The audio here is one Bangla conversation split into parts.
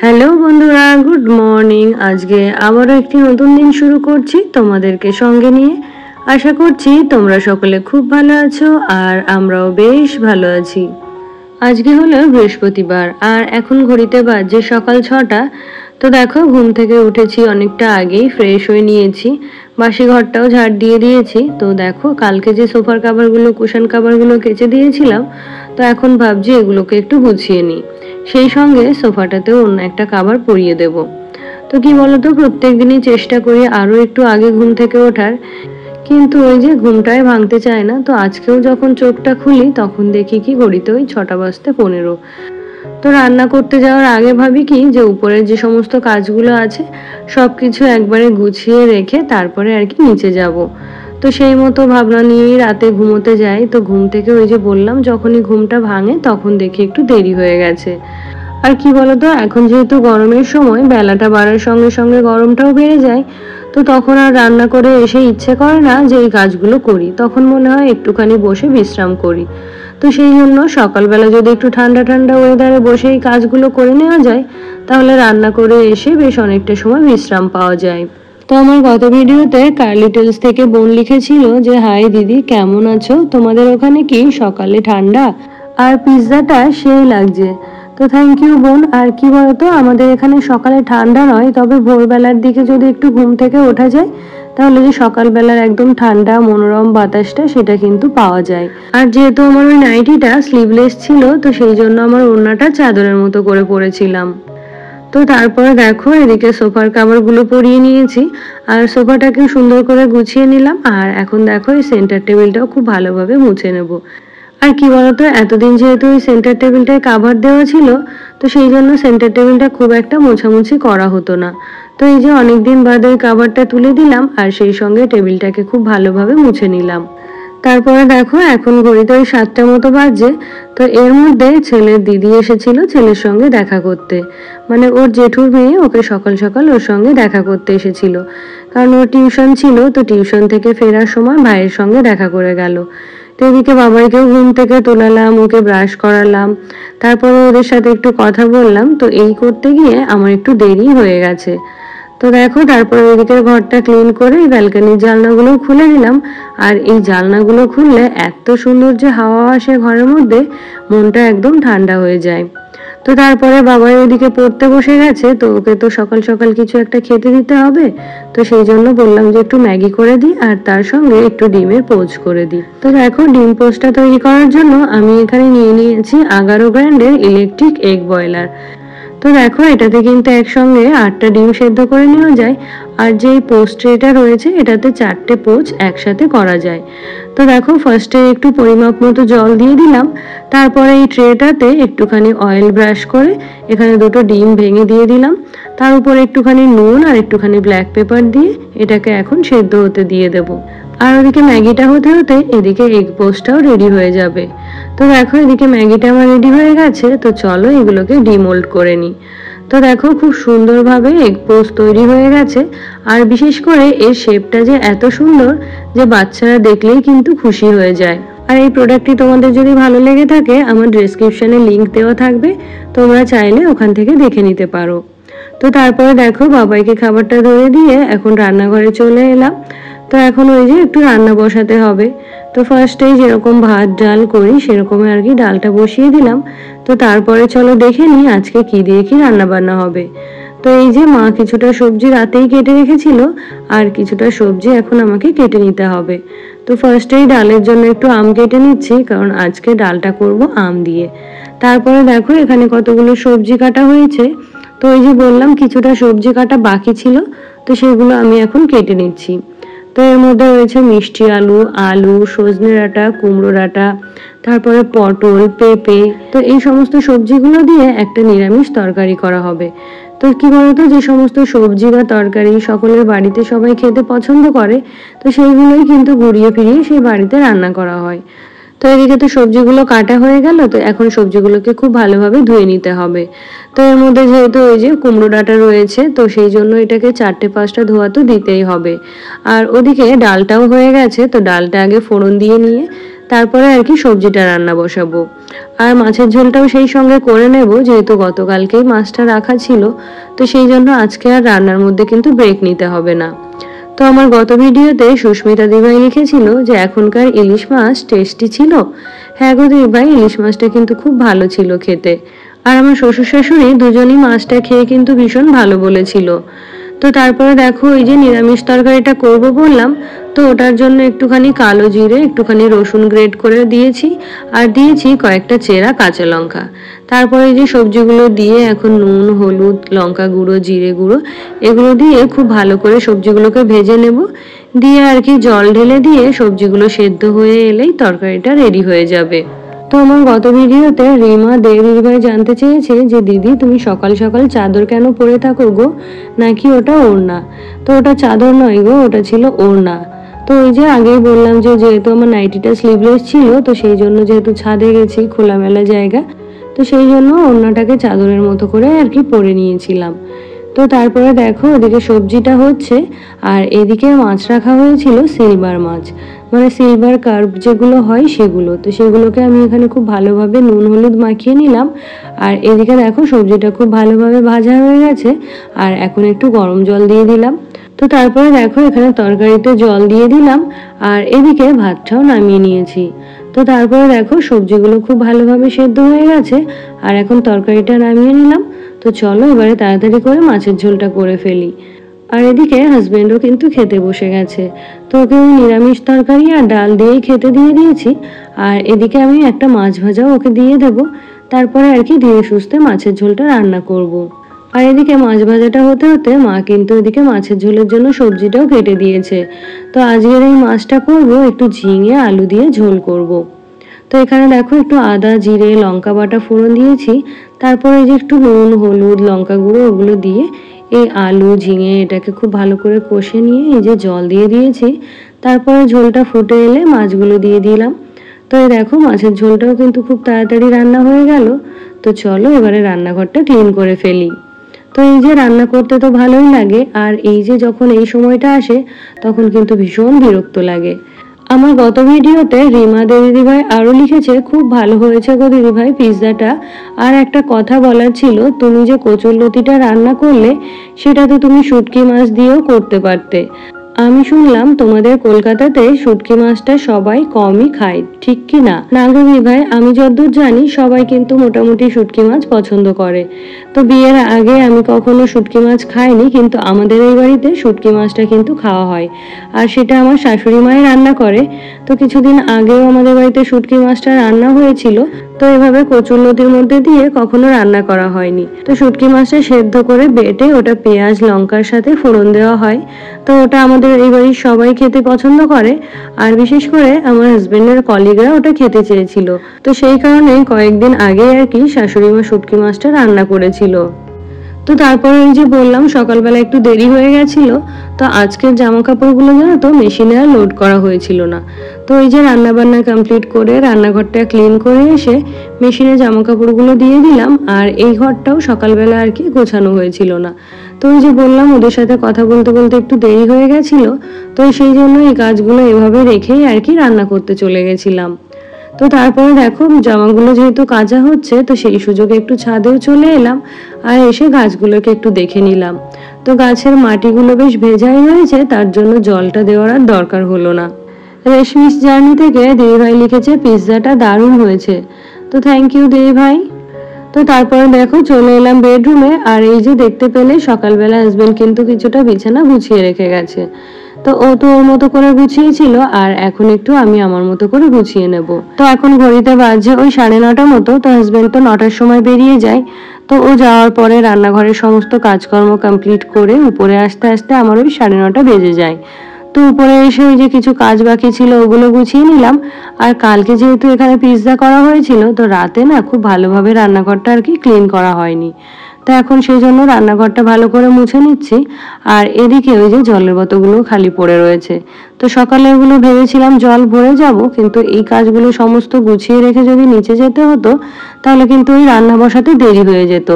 হ্যালো বন্ধুরা, গুড মর্নিং। আজকে আবারও একটি নতুন দিন শুরু করছি তোমাদেরকে সঙ্গে নিয়ে। আশা করছি তোমরা সকলে খুব ভালো আছো আর আমরাও বেশ ভালো আছি। আজকে হলো বৃহস্পতিবার আর এখন ঘড়িতে বাজছে সকাল 6টা। তো দেখো, ঘুম থেকে উঠেছি অনেকটা আগেই, ফ্রেশ হয়ে নিয়েছি, বাসি ঘরটাও ঝাড় দিয়ে দিয়েছি। তো দেখো, কালকে যে সোফার কাভারগুলো, কুশন কাভারগুলো কেচে দিয়েছিলাম, তো এখন ভাবছি এগুলোকে একটু গুছিয়ে নিই, সেই সঙ্গে সোফাটাতেও অন্য একটা কাভার পরিয়ে দেব। তো কি বলতো, প্রত্যেক দিনই চেষ্টা করি আরও একটু আগে ঘুম থেকে ওঠার, কিন্তু ওই যে ঘুমটাই ভাঙতে চায় না। তো আজকেও যখন চোখটা খুলি তখন দেখি কি ঘড়িতে ওই 6:15। তো রান্না করতে যাওয়ার আগে ভাবি কি যে উপরের যে সমস্ত কাজগুলো আছে সব কিছু একবারে গুছিয়ে রেখে তারপরে আর কি নিচে যাব। তো সেই মতো ভাবনা নিয়েই রাতে ঘুমোতে যাই। তো ঘুম থেকে ওই যে বললাম, যখনই ঘুমটা ভাঙে তখন দেখি একটু দেরি হয়ে গেছে। আর কি বলতো, এখন যেহেতু গরমের সময়, বেলাটা বাড়ার সঙ্গে সঙ্গে গরমটাও বেড়ে যায়। তো তখন আর রান্না করে এসে ইচ্ছে করে না যে এই কাজগুলো করি, তখন মনে হয় একটুখানি বসে বিশ্রাম করি। তো সেই জন্য সকালবেলা যদি একটু ঠান্ডা ঠান্ডা ওয়েদারে বসে এই কাজগুলো করে নেওয়া যায়, তাহলে রান্না করে এসে বেশ অনেকটা সময় বিশ্রাম পাওয়া যায়। তো আমার গত ভিডিওতে কার্লি টেলস থেকে বোন লিখেছিল যে, হাই দিদি, কেমন আছো? তোমাদের ওখানে কি সকালে ঠান্ডা? আর পিৎজাটা সেই লাগছে। তো থ্যাংক ইউ বোন। আর কি বলতো, আমাদের এখানে সকালে ঠান্ডা নয়, তবে ভোরবেলার দিকে যদি একটু ঘুম থেকে ওঠা যায়, তাহলে যে সকালবেলার একদম ঠান্ডা মনোরম বাতাসটা সেটা কিন্তু পাওয়া যায়। আর যেহেতু আমার ওই নাইটিটা স্লিভলেস ছিল, তো সেই জন্য আমার ওড়নাটা চাদরের মতো করে পরেছিলাম। তো তারপরে দেখো, এদিকে সোফার কাভারগুলো পরিয়ে নিয়েছি আর সোফাটাকে সুন্দর করে গুছিয়ে নিলাম। আর এখন দেখো, এই সেন্টার টেবিলটাও খুব ভালোভাবে মুছে নেব। আর কি বলতো, এতদিন যেহেতু ওই সেন্টার টেবিলটায় কাভার দেওয়া ছিল, তো সেই জন্য সেন্টার টেবিলটা খুব একটা মোছামুছি করা হতো না। তো এই যে অনেকদিন বাদে ওই কাভারটা তুলে দিলাম আর সেই সঙ্গে টেবিলটাকে খুব ভালোভাবে মুছে নিলাম। তারপরে দেখো, এখন ঘড়িতে ওই 7টা মতো বাজে। তো এর মধ্যে ছেলের দিদি এসেছিল ছেলের সঙ্গে দেখা করতে, মানে ওর জেঠুর মেয়ে ওকে সকাল সকাল ওর সঙ্গে দেখা করতে এসেছিল, কারণ ওর টিউশন ছিল। তো টিউশন থেকে ফেরার সময় ভাইয়ের সঙ্গে দেখা করে গেল। তো এদিকে বাবাইকেও ঘুম থেকে তোলালাম, ওকে ব্রাশ করালাম, তারপরে ওদের সাথে একটু কথা বললাম। তো এই করতে গিয়ে আমার একটু দেরি হয়ে গেছে। তো দেখো, তারপরে ওইদিকে ঘরটা ক্লিন করে এই ব্যালকনির জানলাগুলো খুলে দিলাম। আর এই জানলাগুলো খুললে এত সুন্দর যে হাওয়া আসে ঘরের মধ্যে, মনটা একদম ঠান্ডা হয়ে যায়। তো তারপরে বাবাই ওইদিকে পড়তে বসে গেছে, তো ওকে তো সকাল সকাল কিছু একটা খেতে দিতে হবে। তো সেই জন্য বললাম যে একটু ম্যাগি করে দিই আর তার সঙ্গে একটু ডিমের পোচ করে দিই। তো দেখো, ডিম পোচটা তৈরি করার জন্য আমি এখানে নিয়ে নিয়েছি 11 গ্র্যান্ডের ইলেকট্রিক এগ বয়লার। তো দেখো, এটাতে কিন্তু একসঙ্গে 8টা ডিম সেদ্ধ করে নেওয়া যায়। আর যে পোস্ট ট্রেটা রয়েছে, এটাতে 4টে পোচ একসাথে করা যায়। তো দেখো, ফার্স্টে একটু পরিমাপ মতো জল দিয়ে দিলাম, তারপরে এই ট্রেটাতে একটুখানি অয়েল ব্রাশ করে এখানে 2টো ডিম ভেঙে দিয়ে দিলাম, তার উপরে একটুখানি নুন আর একটুখানি ব্ল্যাক পেপার দিয়ে এটাকে এখন সেদ্ধ হতে দিয়ে দেবো। আর ওদিকে ম্যাগিটা হতে হতে এদিকে এগ পোস্টটাও রেডি হয়ে যাবে। তো দেখো, এদিকে ম্যাগিটা আমার রেডি হয়ে গেছে। তো চলো এগুলোকে ডিমোল্ড করে নিই। তো দেখো, খুব সুন্দরভাবে এগ পোস্ট তৈরি হয়ে গেছে। আর বিশেষ করে এর শেপটা যে এত সুন্দর যে বাচ্চারা দেখলেই কিন্তু খুশি হয়ে যায়। আর এই প্রোডাক্টটি তোমাদের যদি ভালো লেগে থাকে, আমার ডেসক্রিপশনে লিংক দেওয়া থাকবে, তোমরা চাইলে ওখান থেকে দেখে নিতে পারো। তো তারপরে দেখো, বাবাইকে খাবারটা ধরে দিয়ে এখন রান্নাঘরে চলে এলাম। তো এখন ওই যে একটু রান্না বসাতে হবে। তো ফার্স্টেই যেরকম ভাত ডাল করি সেরকমই আর কি ডালটা বসিয়ে দিলাম। তো তারপরে চলো দেখে নিই আজকে কি দিয়ে কি রান্না বান্না হবে। তো এই যে মা কিছুটা সবজি রাতেই কেটে রেখেছিল, আর কিছুটা সবজি এখন আমাকে কেটে নিতে হবে। তো ফার্স্টেই ডালের জন্য একটু আম কেটে নিচ্ছি, কারণ আজকে ডালটা করব আম দিয়ে। তারপরে দেখো, এখানে কতগুলো সবজি কাটা হয়েছে। তো ওই যে বললাম কিছুটা সবজি কাটা বাকি ছিল, তো সেগুলো আমি এখন কেটে নিচ্ছি। তো এর মধ্যে রয়েছে মিষ্টি আলু, আলু, সজনে ডাঁটা, কুমড়ো ডাঁটা, তারপরে পটল, পেঁপে। তো এই সমস্ত সবজিগুলো দিয়ে একটা নিরামিষ তরকারি করা হবে। তো কি বলতো, যে সমস্ত সবজি বা তরকারি সকলের বাড়িতে সবাই খেতে পছন্দ করে, তো সেইগুলোই কিন্তু ঘুরিয়ে ফিরিয়ে সেই বাড়িতে রান্না করা হয়। তো এদিকে তো সবজিগুলো কাটা হয়ে গেল। তো এখন সবজিগুলোকে খুব ভালোভাবে ধুয়ে নিতে হবে। তো এর মধ্যে যেহেতু ওই যে কুমড়ো ডাঁটা রয়েছে, তো সেই জন্য এটাকে 4টে-5টা ধোয়া তো দিতেই হবে। আর ওদিকে ডালটাও হয়ে গেছে। তো ডালটা আগে ফোড়ন দিয়ে নিয়ে তারপরে আর কি সবজিটা রান্না বসাবো। আর মাছের ঝোলটাও সেই সঙ্গে করে নেব, যেহেতু গতকালকেই মাছটা রাখা ছিল, তো সেই জন্য আজকে আর রান্নার মধ্যে কিন্তু ব্রেক নিতে হবে না। তো আমার গত ভিডিওতে সুস্মিতা দিভাই লিখেছিল যে এখনকার ইলিশ মাছ টেস্টি ছিল। হ্যাঁ গো দিভাই, ইলিশ মাছটা কিন্তু খুব ভালো ছিল খেতে। আর আমার শ্বশুর শাশুড়ি দুজনই মাছটা খেয়ে কিন্তু ভীষণ ভালো বলেছিল। তো তারপরে দেখো এই যে নিরামিষ তরকারিটা করব বললাম, তো ওটার জন্য একটুখানি কালো জিরে, একটুখানি রসুন গ্রেট করে দিয়েছি, আর দিয়েছি কয়েকটা চেরা কাঁচা লঙ্কা। তারপরে এই যে সবজিগুলো দিয়ে এখন নুন, হলুদ, লঙ্কা গুঁড়ো, জিরে গুঁড়ো এগুলো দিয়ে খুব ভালো করে সবজিগুলোকে ভেজে নেব। দিয়ে আর কি জল ঢেলে দিয়ে সবজিগুলো সেদ্ধ হয়ে এলেই তরকারিটা রেডি হয়ে যাবে। তো আমার গত ভিডিওতে রিমা দিদিভাই জানতে চেয়েছে যে দিদি তুমি সকাল সকাল চাদর কেন পরে থাকো গো, নাকি ওটা ওড়না? তো ওটা চাদর নয় গো, ওটা ছিল ওড়না। তো ওই যে আগেই বললাম যে যেহেতু আমার নাইটিটা স্লিভলেস ছিল, তো সেই জন্য যেহেতু ছাদে গেছি খোলামেলা জায়গা, তো সেই জন্য ওড়নাটাকে চাদরের মতো করে আর কি পরে নিয়েছিলাম। তো তারপরে দেখো ওদিকে সবজিটা হচ্ছে, আর এদিকে মাছ রাখা হয়েছিল সিলভার মাছ, মানে সিলভার কার্ভ যেগুলো হয় সেগুলো। তো সেগুলোকে আমি এখানে খুব ভালোভাবে নুন হলুদ মাখিয়ে নিলাম। আর এদিকে দেখো সবজিটা খুব ভালোভাবে ভাজা হয়ে গেছে, আর এখন একটু গরম জল দিয়ে দিলাম। তো তারপরে দেখো এখানে তরকারিতে জল দিয়ে দিলাম, আর এদিকে ভাতটাও নামিয়ে নিয়েছি। তো তারপরে দেখো সবজিগুলো খুব ভালোভাবে সেদ্ধ হয়ে গেছে, আর এখন তরকারিটা নামিয়ে নিলাম। তো চলো এবারে তাড়াতাড়ি করে মাছের ঝোলটা করে ফেলি। আর এদিকে হাজবেন্ডও কিন্তু খেতে বসে গেছে, তো ওকে নিরামিষ তরকারি আর ডাল দিয়েই খেতে দিয়ে দিয়েছি। আর এদিকে আমি একটা মাছ ভাজাও ওকে দিয়ে দেব, তারপরে আর কি ধীরে সুস্থে মাছের ঝোলটা রান্না করব। আর এদিকে মাছ ভাজাটা হতে হতে মা কিন্তু এদিকে মাছের ঝোলের জন্য সবজিটাও কেটে দিয়েছে। তো আজকের এই মাছটা করব একটু ঝিঙে আলু দিয়ে ঝোল করব। তো এখানে দেখো একটু আদা জিরে লঙ্কা বাটা ফোড়ন দিয়েছি, তারপরে এই যে একটু নুন হলুদ লঙ্কা গুঁড়ো ওগুলো দিয়ে এই আলু ঝিঙে এটাকে খুব ভালো করে কষে নিয়ে এই যে জল দিয়ে দিয়েছি। তারপরে ঝোলটা ফুটে এলে মাছগুলো দিয়ে দিলাম। তো এই দেখো মাছের ঝোলটাও কিন্তু খুব তাড়াতাড়ি রান্না হয়ে গেল। তো চলো এবারে রান্নাঘরটা ক্লিন করে ফেলি। তো এই যে রান্না করতে তো ভালোই লাগে, আর এই যে যখন এই সময়টা আসে তখন কিন্তু ভীষণ বিরক্ত লাগে। আমার গত ভিডিওতে রিমা দিদিভাই আরো লিখেছে খুব ভালো হয়েছে গো দিদিভাই পিৎজাটা। আর একটা কথা বলার ছিল, তুমি যে কচুরলতিটা রান্না করলে সেটা তো তুমি শুটকি মাছ দিয়েও করতে পারতে। আমি শুনলাম তোমাদের কলকাতাতে শুটকি মাছটা সবাই কমই খায়, ঠিক কি না? না গো দিদিভাই, আমি যতদূর জানি সবাই কিন্তু মোটামুটি শুটকি মাছ পছন্দ করে। তো বিয়ের আগে আমি কখনো শুটকি মাছ খাইনি, কিন্তু আমাদের এই বাড়িতে শুটকি মাছটা কিন্তু খাওয়া হয়, আর সেটা আমার শাশুড়ি মাই রান্না করে। তো কিছুদিন আগেও আমাদের বাড়িতে শুটকি মাছটা রান্না হয়েছিল, তো এভাবে কচুরলতির মধ্যে দিয়ে কখনো রান্না করা হয়নি। তো শুটকি মাছটা সেদ্ধ করে বেটে ওটা পেঁয়াজ লঙ্কার সাথে ফোড়ন দেওয়া হয়। তো ওটা আমাদের এই বাড়ির সবাই খেতে পছন্দ করে, আর বিশেষ করে আমার হাজবেন্ডের কলিগরা ওটা খেতে চেয়েছিল। তো সেই কারণে কয়েকদিন আগে আর কি শাশুড়ি মা শুটকি মাছটা রান্না করেছিল। তো তারপরে ওই যে বললাম সকালবেলা একটু দেরি হয়ে গেছিল, তো আজকের জামা কাপড়গুলো জানো তো মেশিনে আর লোড করা হয়েছিল না। তো ওই যে রান্না বান্না কমপ্লিট করে রান্নাঘরটা ক্লিন করে এসে মেশিনে জামা কাপড়গুলো দিয়ে দিলাম, আর এই ঘরটাও সকালবেলা আর কি গোছানো হয়েছিল না। তো ওই যে বললাম ওদের সাথে কথা বলতে বলতে একটু দেরি হয়ে গেছিল, তো সেই জন্য এই কাজগুলো এভাবে রেখেই আর কি রান্না করতে চলে গেছিলাম। তো তারপরে দেখো জামাগুলো যেহেতু কাচা হচ্ছে, তো সেই সুযোগে একটু ছাদেও চলে এলাম, আর এসে গাছগুলোকে একটু দেখে নিলাম। তো গাছের মাটিগুলো বেশ ভেজাই হয়েছে, তার জন্য জলটা দেওয়ার আর দরকার হলো না। রেশমিস জার্নি থেকে দিদিভাই লিখেছে পিৎজাটা দারুণ হয়েছে। তো থ্যাংক ইউ দিদিভাই। তো তারপরে দেখো চলে এলাম বেডরুমে, আর এই যে দেখতে পেলে সকালবেলা হাজবেন্ড কিন্তু কিছুটা বিছানা গুছিয়ে রেখে গেছে। তো ও তো ওর মতো করে গুছিয়েছিল, আর এখন একটু আমি আমার মতো করে গুছিয়ে নেব। তো এখন ঘড়িতে বাজে ওই 9:30 মতো। তো হাজবেন্ড তো 9টার সময় বেরিয়ে যায়। তো ও যাওয়ার পরে রান্নাঘরের সমস্ত কাজকর্ম কমপ্লিট করে উপরে আসতে আসতে আমার ওই 9:30 বেজে যায়। তো উপরে এসে ওই যে কিছু কাজ বাকি ছিল ওগুলো গুছিয়ে নিলাম। আর কালকে যেহেতু এখানে পিৎজা করা হয়েছিল, তো রাতে না খুব ভালোভাবে রান্নাঘরটা আর কি ক্লিন করা হয়নি। তো এখন সেই জন্য রান্নাঘরটা ভালো করে মুছে নিচ্ছি। আর এদিকে ওই যে জলের বোতলগুলো খালি পড়ে রয়েছে। তো সকালে ওগুলো ভেবেছিলাম জল ভরে যাব, কিন্তু এই কাজগুলো সমস্ত গুছিয়ে রেখে যদি নিচে যেতে হতো তাহলে কিন্তু ওই রান্না বসাতে দেরি হয়ে যেত।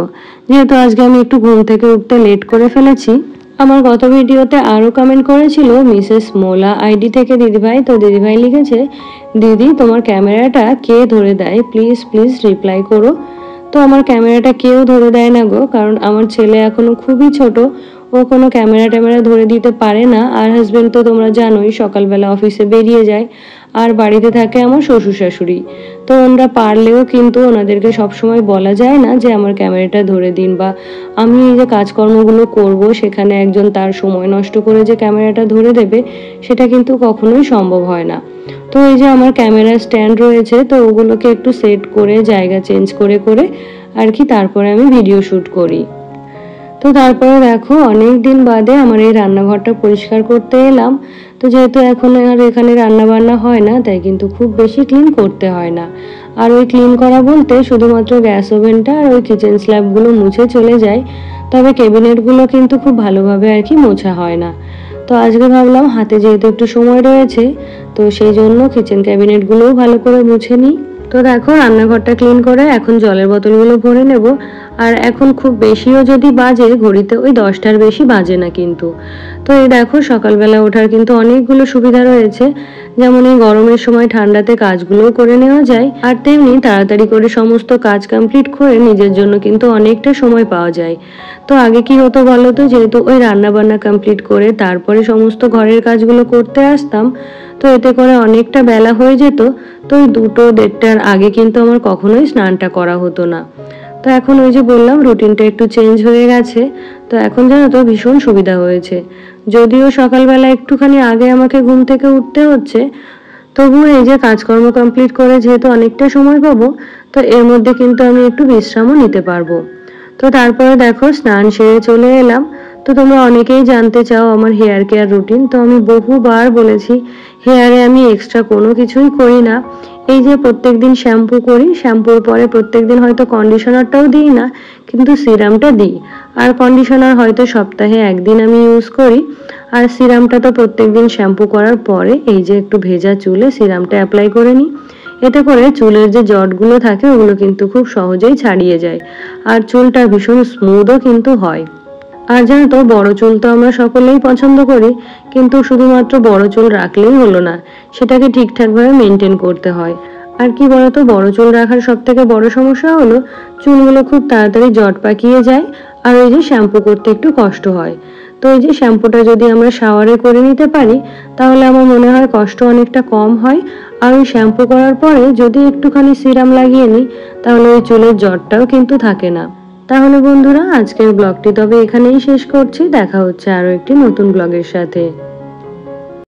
যেহেতু আজকে আমি একটু ঘুম থেকে উঠতে লেট করে ফেলেছি, আমার গত ভিডিওতে আরও কমেন্ট করেছিল মিসেস মোলা আইডি থেকে দিদিভাই। তো দিদিভাই লিখেছে, দিদি তোমার ক্যামেরাটা কে ধরে দেয়, প্লিজ প্লিজ রিপ্লাই করো। তো আমার ক্যামেরাটা কেউ ধরে দেয় না গো, কারণ আমার ছেলে এখনো খুবই ছোট, ও কোনো ক্যামেরা ট্যামেরা ধরে দিতে পারে না। আর হাজবেন্ড তো তোমরা জানোই সকালবেলা অফিসে বেরিয়ে যায়, আর বাড়িতে থাকে আমার শ্বশুর শাশুড়ি। তো ওনারা পারলেও কিন্তু ওনাদেরকে সবসময় বলা যায় না যে আমার ক্যামেরাটা ধরে দিন, বা আমি এই যে কাজকর্মগুলো করব সেখানে একজন তার সময় নষ্ট করে যে ক্যামেরাটা ধরে দেবে, সেটা কিন্তু কখনোই সম্ভব হয় না। তো এই যে আমার ক্যামেরা স্ট্যান্ড রয়েছে, তো ওগুলোকে একটু সেট করে জায়গা চেঞ্জ করে করে আর কি তারপরে আমি ভিডিও শ্যুট করি। তো তারপরে দেখো অনেক দিন বাদে আমার এই রান্নাঘরটা পরিষ্কার করতে এলাম। তো যেহেতু এখন আর এখানে রান্না বান্না হয় না, তাই কিন্তু খুব বেশি ক্লিন করতে হয় না। আর ওই ক্লিন করা বলতে শুধুমাত্র গ্যাস ওভেনটা আর ওই কিচেন স্ল্যাবগুলো মুছে চলে যায়, তবে ক্যাবিনেটগুলো কিন্তু খুব ভালোভাবে আর কি মোছা হয় না। তো আজকে ভাবলাম হাতে যেহেতু একটু সময় রয়েছে, তো সেই জন্য কিচেন ক্যাবিনেটগুলোও ভালো করে মুছে নিই। তো দেখো রান্নাঘরটা ক্লিন করে এখন জলের বোতলগুলো ভরে নেব। আর এখন খুব বেশিও যদি বাজে, ঘড়িতে ওই 10টার বেশি বাজে না কিন্তু। তো এই দেখো সকালবেলা ওঠার কিন্তু অনেকগুলো সুবিধা রয়েছে, যেমন এই গরমের সময় ঠান্ডাতে কাজগুলোও করে নেওয়া যায়, আর তেমনি তাড়াতাড়ি করে সমস্ত কাজ কমপ্লিট করে নিজের জন্য কিন্তু অনেকটা সময় পাওয়া যায়। তো আগে কি হতো বলো তো, যেহেতু ওই রান্না বান্না কমপ্লিট করে তারপরে সমস্ত ঘরের কাজগুলো করতে আসতাম, তো এতে করে অনেকটা বেলা হয়ে যেত। তো ওই 2-1:30টার আগে কিন্তু আমার কখনোই স্নানটা করা হতো না। তো এখন ওই যে বললাম রুটিনটা একটু চেঞ্জ হয়ে গেছে, তো এখন জানো তো ভীষণ সুবিধা হয়েছে। যদিও সকালবেলা একটুখানি আগে আমাকে ঘুম থেকে উঠতে হচ্ছে, তবুও এই যে কাজকর্ম কমপ্লিট করে যেহেতু অনেকটা সময় পাবো, তো এর মধ্যে কিন্তু আমি একটু বিশ্রামও নিতে পারবো। তো তারপরে দেখো স্নান সেরে চলে এলাম। তো তোমরা অনেকেই জানতে চাও আমার হেয়ার কেয়ার রুটিন। তো আমি বহুবার বলেছি, হেয়ারে আমি এক্সট্রা কোনো কিছুই করি না। এই যে প্রত্যেকদিন শ্যাম্পু করি, শ্যাম্পুর পরে প্রত্যেকদিন হয়তো কন্ডিশনারটাও দিই না, কিন্তু সিরামটা দিই। আর কন্ডিশনার হয়তো সপ্তাহে একদিন আমি ইউজ করি, আর সিরামটা তো প্রত্যেকদিন শ্যাম্পু করার পরে এই যে একটু ভেজা চুলে সিরামটা অ্যাপ্লাই করে নিই। এতে করে চুলের যে জটগুলো থাকে ওগুলো কিন্তু খুব সহজেই ছাড়িয়ে যায়, আর চুলটা ভীষণ স্মুথও কিন্তু হয়। আর জানো তো বড় চুল তো আমরা সকলেই পছন্দ করি, কিন্তু শুধুমাত্র বড় চুল রাখলেই হলো না, সেটাকে ঠিকঠাকভাবে মেনটেন করতে হয়। আর কি বলতো, বড় চুল রাখার সব থেকে বড় সমস্যা হলো চুলগুলো খুব তাড়াতাড়ি জট পাকিয়ে যায়, আর ওই যে শ্যাম্পু করতে একটু কষ্ট হয়। তো এই যে শ্যাম্পুটা যদি আমরা শাওয়ারে করে নিতে পারি, তাহলে আমার মনে হয় কষ্ট অনেকটা কম হয়। আর ওই শ্যাম্পু করার পরে যদি একটুখানি সিরাম লাগিয়ে নিই, তাহলে ওই চুলের জটটাও কিন্তু থাকে না। তাহলে বন্ধুরা আজকের ব্লগটি তবে এখানেই শেষ করছি। দেখা হচ্ছে আরো একটি নতুন ব্লগের সাথে।